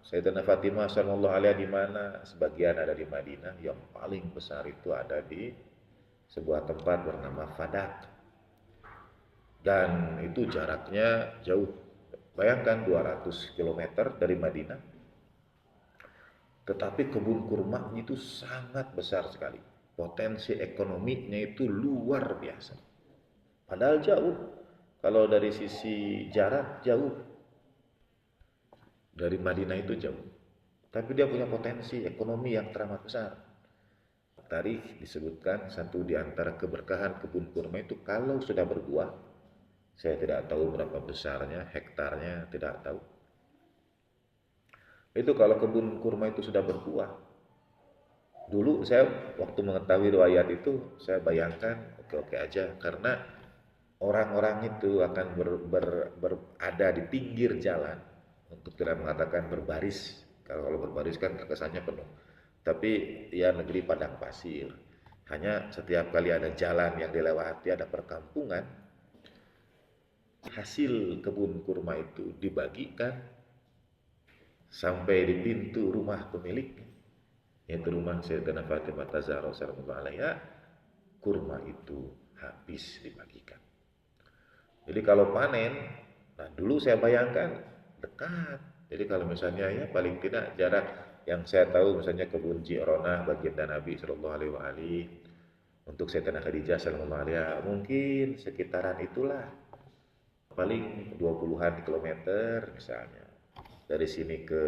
Sayyidatina Fatimah sallallahu alaihi di mana? Sebagian ada di Madinah, yang paling besar itu ada di sebuah tempat bernama Fadak. Dan itu jaraknya jauh. Bayangkan 200 km dari Madinah. Tetapi kebun kurma itu sangat besar sekali. Potensi ekonominya itu luar biasa. Padahal jauh. Kalau dari sisi jarak jauh. Dari Madinah itu jauh. Tapi dia punya potensi ekonomi yang teramat besar. Tadi disebutkan satu di antara keberkahan kebun kurma itu kalau sudah berbuah, saya tidak tahu berapa besarnya, hektarnya tidak tahu. Itu kalau kebun kurma itu sudah berbuah. Dulu saya waktu mengetahui riwayat itu, saya bayangkan oke-oke aja, karena orang-orang itu akan berada di pinggir jalan, untuk tidak mengatakan berbaris. Kalau berbaris kan terkesannya penuh. Tapi ya negeri padang pasir. Hanya setiap kali ada jalan yang dilewati, ada perkampungan, hasil kebun kurma itu dibagikan sampai di pintu rumah pemilik, yaitu rumah Sayyidatina Fatimah Az-Zahra sallallahu alaiha. Kurma itu habis dibagikan. Jadi kalau panen, nah dulu saya bayangkan dekat. Jadi kalau misalnya ya paling tidak jarak yang saya tahu misalnya kebun Ji'ronah baginda Nabi sallallahu alaihi wasallam untuk Sayyidatina Khadijah sallallahu alaiha, mungkin sekitaran itulah, paling 20-an kilometer misalnya. Dari sini ke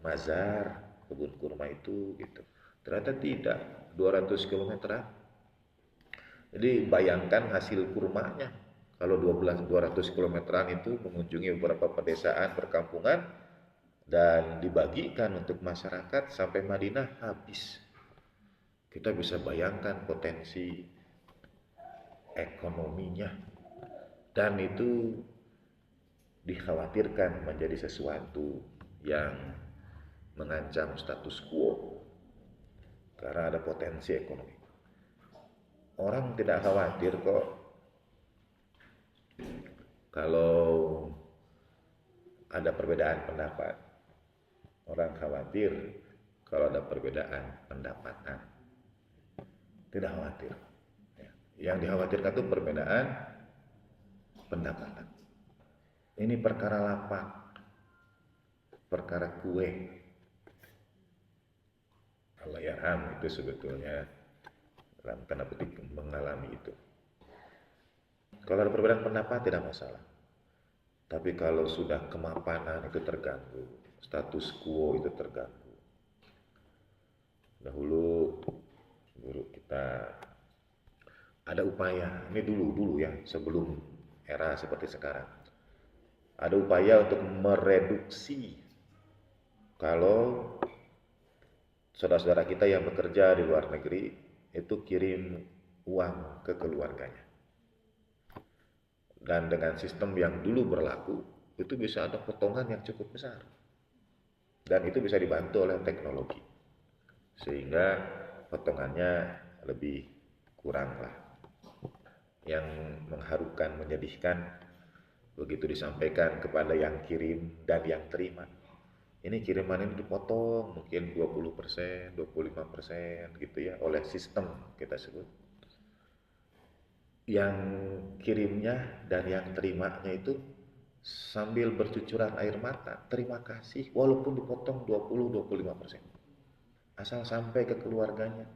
Mazar, kebun kurma itu gitu. Ternyata tidak, 200 kilometeran. Jadi bayangkan hasil kurmanya. Kalau 200 kilometeran itu mengunjungi beberapa pedesaan, perkampungan, dan dibagikan untuk masyarakat sampai Madinah habis. Kita bisa bayangkan potensi ekonominya. Dan itu dikhawatirkan menjadi sesuatu yang mengancam status quo karena ada potensi ekonomi. Orang tidak khawatir kok kalau ada perbedaan pendapat. Orang khawatir kalau ada perbedaan pendapatan. Tidak khawatir. Yang dikhawatirkan itu perbedaan pendapatan. Ini perkara lapak, perkara kue. Allah yarham itu sebetulnya dalam tanda petik mengalami itu. Kalau ada perbedaan pendapat tidak masalah. Tapi kalau sudah kemapanan itu terganggu, status quo itu terganggu. Dahulu guru kita ada upaya, ini dulu ya, sebelum era seperti sekarang. Ada upaya untuk mereduksi kalau saudara-saudara kita yang bekerja di luar negeri itu kirim uang ke keluarganya. Dan dengan sistem yang dulu berlaku, itu bisa ada potongan yang cukup besar. Dan itu bisa dibantu oleh teknologi. Sehingga potongannya lebih kurang lah. Yang mengharukan, menyedihkan, begitu disampaikan kepada yang kirim dan yang terima. Ini kiriman ini dipotong mungkin 20%, 25% gitu ya oleh sistem kita sebut. Yang kirimnya dan yang terimanya itu sambil bercucuran air mata, terima kasih walaupun dipotong 20-25%. Asal sampai ke keluarganya.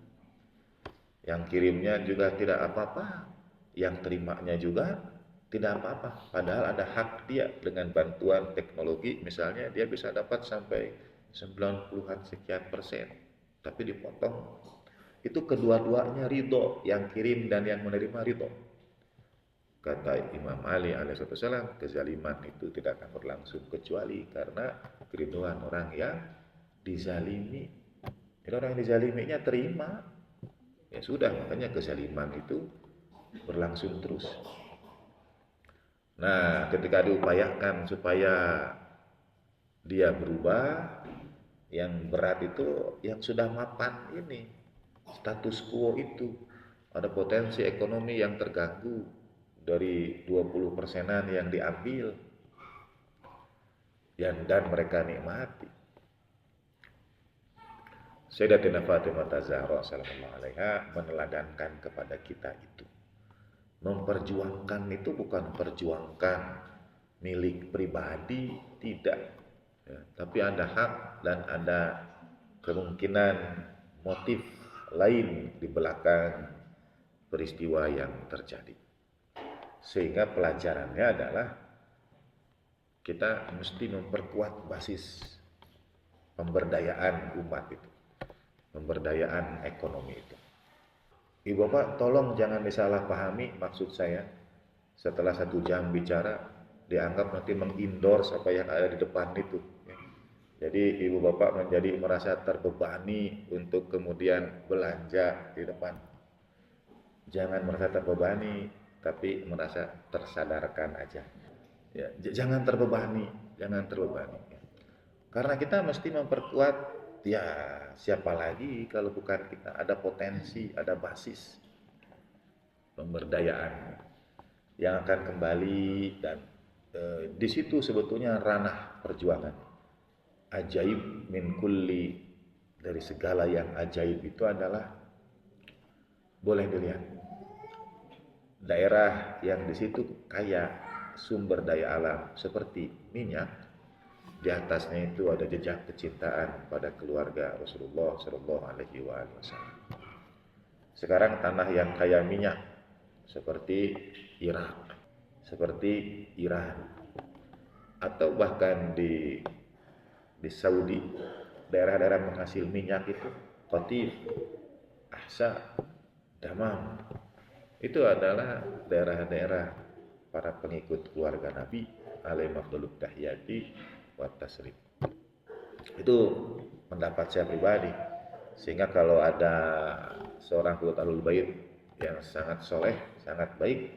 Yang kirimnya juga tidak apa-apa, yang terimanya juga tidak apa-apa. Padahal ada hak dia dengan bantuan teknologi, misalnya dia bisa dapat sampai 90-an sekian persen, tapi dipotong. Itu kedua-duanya ridho, yang kirim dan yang menerima ridho. Kata Imam Ali alaihissalam, kezaliman itu tidak akan berlangsung kecuali karena keriduan orang yang dizalimi. Jadi orang yang dizaliminya terima, ya sudah, makanya kezaliman itu berlangsung terus. Nah, ketika diupayakan supaya dia berubah, yang berat itu yang sudah mapan ini, status quo itu, ada potensi ekonomi yang terganggu dari 20%-an yang diambil dan mereka nikmati. Sayyidatina Fatimah Zahra sallallahu alaiha meneladankan kepada kita itu. Memperjuangkan itu bukan perjuangkan milik pribadi, tidak. Ya, tapi ada hak dan ada kemungkinan motif lain di belakang peristiwa yang terjadi. Sehingga pelajarannya adalah kita mesti memperkuat basis pemberdayaan umat itu, pemberdayaan ekonomi itu. Ibu bapak tolong jangan disalahpahami maksud saya. Setelah 1 jam bicara dianggap nanti mengendorse apa yang ada di depan itu. Jadi ibu bapak menjadi merasa terbebani untuk kemudian belanja di depan. Jangan merasa terbebani, tapi merasa tersadarkan aja. Ya, jangan terbebani, jangan terbebani. Karena kita mesti memperkuat, ya siapa lagi kalau bukan kita, ada potensi, ada basis pemberdayaan yang akan kembali dan di situ sebetulnya ranah perjuangan. Ajaib min kulli, dari segala yang ajaib itu adalah, boleh dilihat daerah yang di situ kaya sumber daya alam seperti minyak, di atasnya itu ada jejak kecintaan pada keluarga Rasulullah Shallallahu Alaihi Wasallam. Sekarang tanah yang kaya minyak seperti Irak, seperti Iran, atau bahkan di Saudi, daerah-daerah penghasil minyak itu, Qatif, Ahsa, Damam, itu adalah daerah-daerah para pengikut keluarga Nabi alaihi afdhalut tahiyati wa taslim. Itu pendapat saya pribadi. Sehingga kalau ada seorang pengikut Ahlul Bait yang sangat soleh, sangat baik,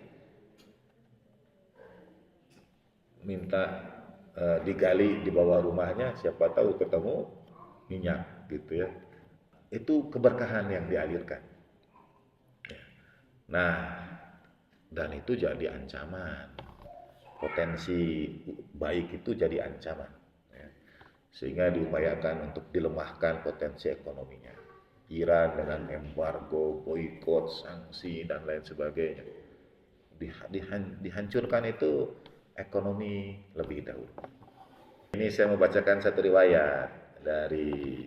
minta digali di bawah rumahnya, siapa tahu ketemu minyak gitu ya. Itu keberkahan yang dialirkan. Nah, dan itu jadi ancaman. Potensi baik itu jadi ancaman. Ya. Sehingga diupayakan untuk dilemahkan potensi ekonominya. Iran dengan embargo, boikot, sanksi dan lain sebagainya. Dihancurkan itu ekonomi lebih dahulu. Ini saya membacakan satu riwayat dari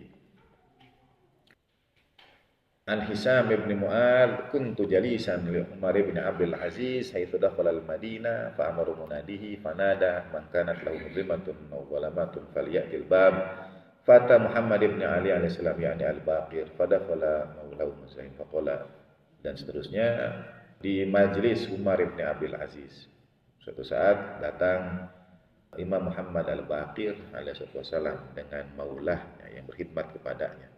An Hisam bin Mu'ad, kuntu jalisan li Umar bin Abdul Aziz haitsu dakhala al-Madinah fa amara munadihi fanada man kanat lahu mudlimatun aw zalamatun falyatil bab fata Muhammad bin Ali alaihi salam yani al-Baqir fadakhala maulahu Muslim faqala, dan seterusnya. Di majlis Umar bin Abdul Aziz, suatu saat datang Imam Muhammad al-Baqir alaihi wasallam dengan maulahnya yang berkhidmat kepadanya.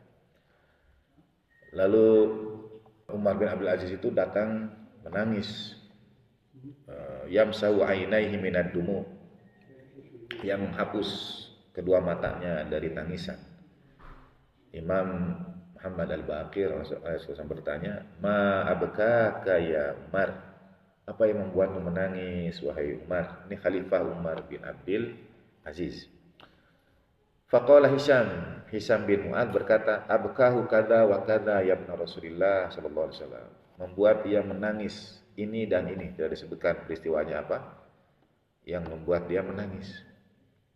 Lalu Umar bin Abdul Aziz itu datang menangis, yamsau ainaihi minad dumu, yang menghapus kedua matanya dari tangisan. Imam Muhammad al-Baqir bertanya, ma abkaka ya Umar, apa yang membuatmu menangis wahai Umar? Ini Khalifah Umar bin Abdul Aziz. Faqala Hisam bin Mu'ad berkata, abkahu kada wa kada ya ibn Rasulillah sallallahu alaihi wasallam. Membuat dia menangis ini dan ini, tidak disebutkan peristiwanya apa. yang membuat dia menangis.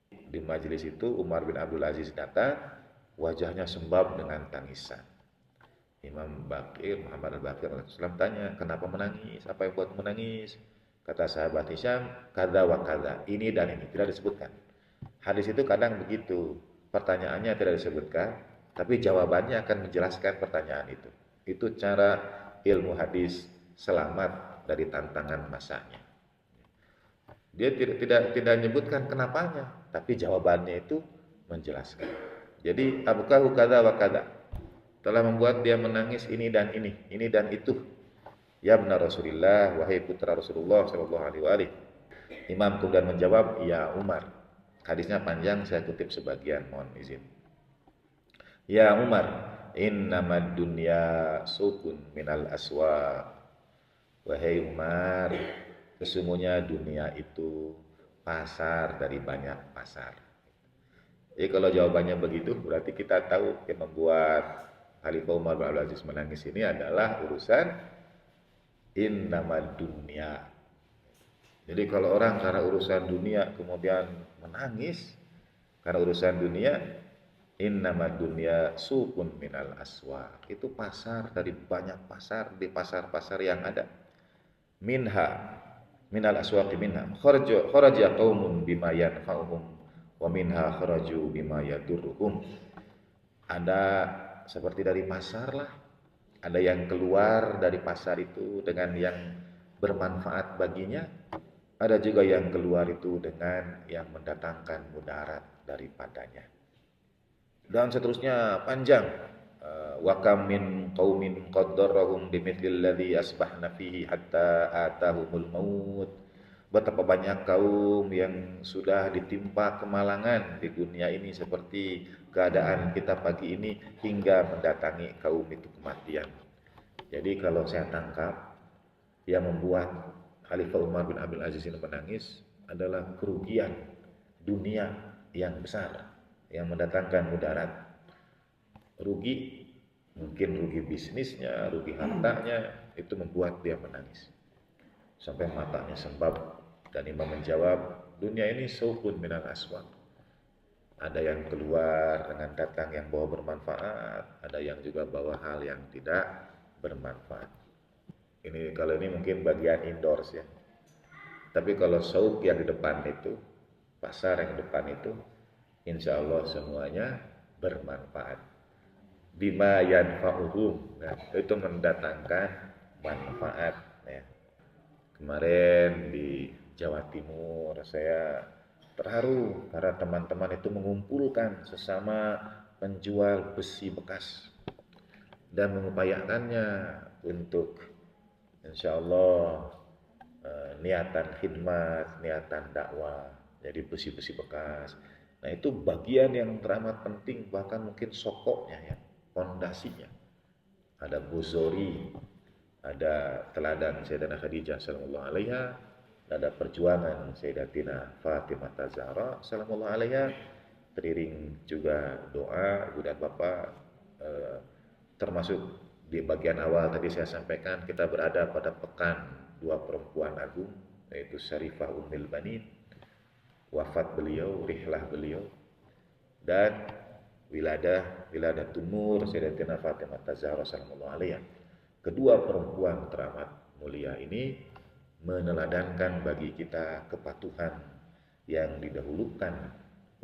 Di majelis itu Umar bin Abdul Aziz datang, wajahnya sembab dengan tangisan. Imam Bakir, Muhammad Al-Bakir Rasulullah tanya, kenapa menangis? Apa yang buat menangis? Kata sahabat Hisham, kada wa kada, ini dan ini, tidak disebutkan. Hadis itu kadang begitu, pertanyaannya tidak disebutkan, tapi jawabannya akan menjelaskan pertanyaan itu. Itu cara ilmu hadis selamat dari tantangan masanya. Dia tidak menyebutkan kenapanya, tapi jawabannya itu menjelaskan. Jadi abukahu kada wa kada, telah membuat dia menangis ini dan itu. Ya benar Rasulullah, wahai putra Rasulullah sallallahu alaihi wasallam. Imam kemudian menjawab, ya Umar. Hadisnya panjang, saya kutip sebagian, mohon izin. Ya Umar, innamad dunya sukun minal aswa. Wahai Umar, sesungguhnya dunia itu pasar dari banyak pasar. Jadi kalau jawabannya begitu, berarti kita tahu yang membuat Khalifah Umar bin Abdul Aziz menangis ini adalah urusan innamad dunya. Jadi kalau orang karena urusan dunia kemudian menangis karena urusan dunia, innamad dunya sukun minal aswaq. Itu pasar dari banyak pasar, di pasar-pasar yang ada. Minha minal aswaqi minha kharaja qaumun bima yanfa'uhum wa minha kharaju bima yadurruhum. Ada seperti dari pasar lah, ada yang keluar dari pasar itu dengan yang bermanfaat baginya, ada juga yang keluar itu dengan yang mendatangkan mudarat daripadanya. Dan seterusnya panjang. Wa kam min qaumin qaddarahum bimithli alladhi asbahna fihi hatta atahumul maut. Betapa banyak kaum yang sudah ditimpa kemalangan di dunia ini seperti keadaan kita pagi ini hingga mendatangi kaum itu kematian. Jadi kalau saya tangkap, yang membuat Khalifah Umar bin Abdul Aziz ini menangis adalah kerugian dunia yang besar yang mendatangkan mudarat. Rugi, mungkin rugi bisnisnya, rugi hartanya, itu membuat dia menangis sampai matanya sembab. Dan Imam menjawab, dunia ini sukun minal aswaq. Ada yang keluar dengan datang yang bawa bermanfaat, ada yang juga bawa hal yang tidak bermanfaat. Ini kalau ini mungkin bagian indoors ya. Tapi kalau sauk yang di depan itu, pasar yang di depan itu, insya Allah semuanya bermanfaat. Bima yanfa'uhum, nah, itu mendatangkan manfaat. Ya. Kemarin di Jawa Timur saya terharu karena teman-teman itu mengumpulkan sesama penjual besi bekas dan mengupayakannya untuk insya Allah niatan khidmat, niatan dakwah, jadi besi-besi bekas. Nah itu bagian yang teramat penting, bahkan mungkin sokoknya ya, fondasinya. Ada Buzori, ada teladan Sayyidatina Khadijah sallallahu alaiha, ada perjuangan Sayyidatina Fatimah Zahra sallallahu alaiha, teriring juga doa ibu dan bapak, termasuk di bagian awal tadi saya sampaikan kita berada pada pekan dua perempuan agung, yaitu Syarifah Ummul Banin, wafat beliau, rihlah beliau, dan wiladah tumur Sayyidatina Fatimah Zahra sallallahu alaiha. Kedua perempuan teramat mulia ini meneladankan bagi kita kepatuhan yang didahulukan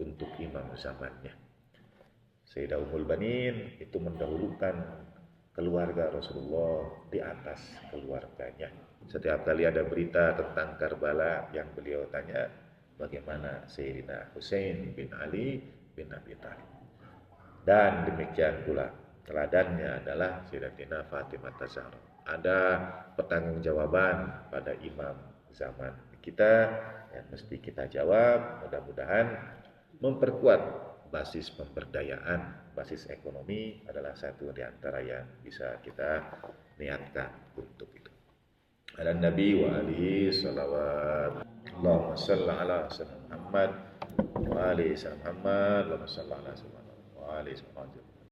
untuk imam zamannya. Sayyidah Ummul Banin itu mendahulukan keluarga Rasulullah di atas keluarganya. Setiap kali ada berita tentang Karbala yang beliau tanya, bagaimana Sayyidina Husain bin Ali bin Abi Thalib. Dan demikian pula teladannya adalah Sayyidatina Fatimah Zahra. Ada pertanggungjawaban pada imam zaman kita yang mesti kita jawab. Mudah-mudahan memperkuat basis pemberdayaan, basis ekonomi adalah satu di antara yang bisa kita niatkan untuk itu. Ala Nabi wa alihi salawat. Allahumma salli ala sayyidina Muhammad wa alihi sayyidina Muhammad. Allahumma salli ala sayyidina Muhammad wa alihi sayyidina Muhammad.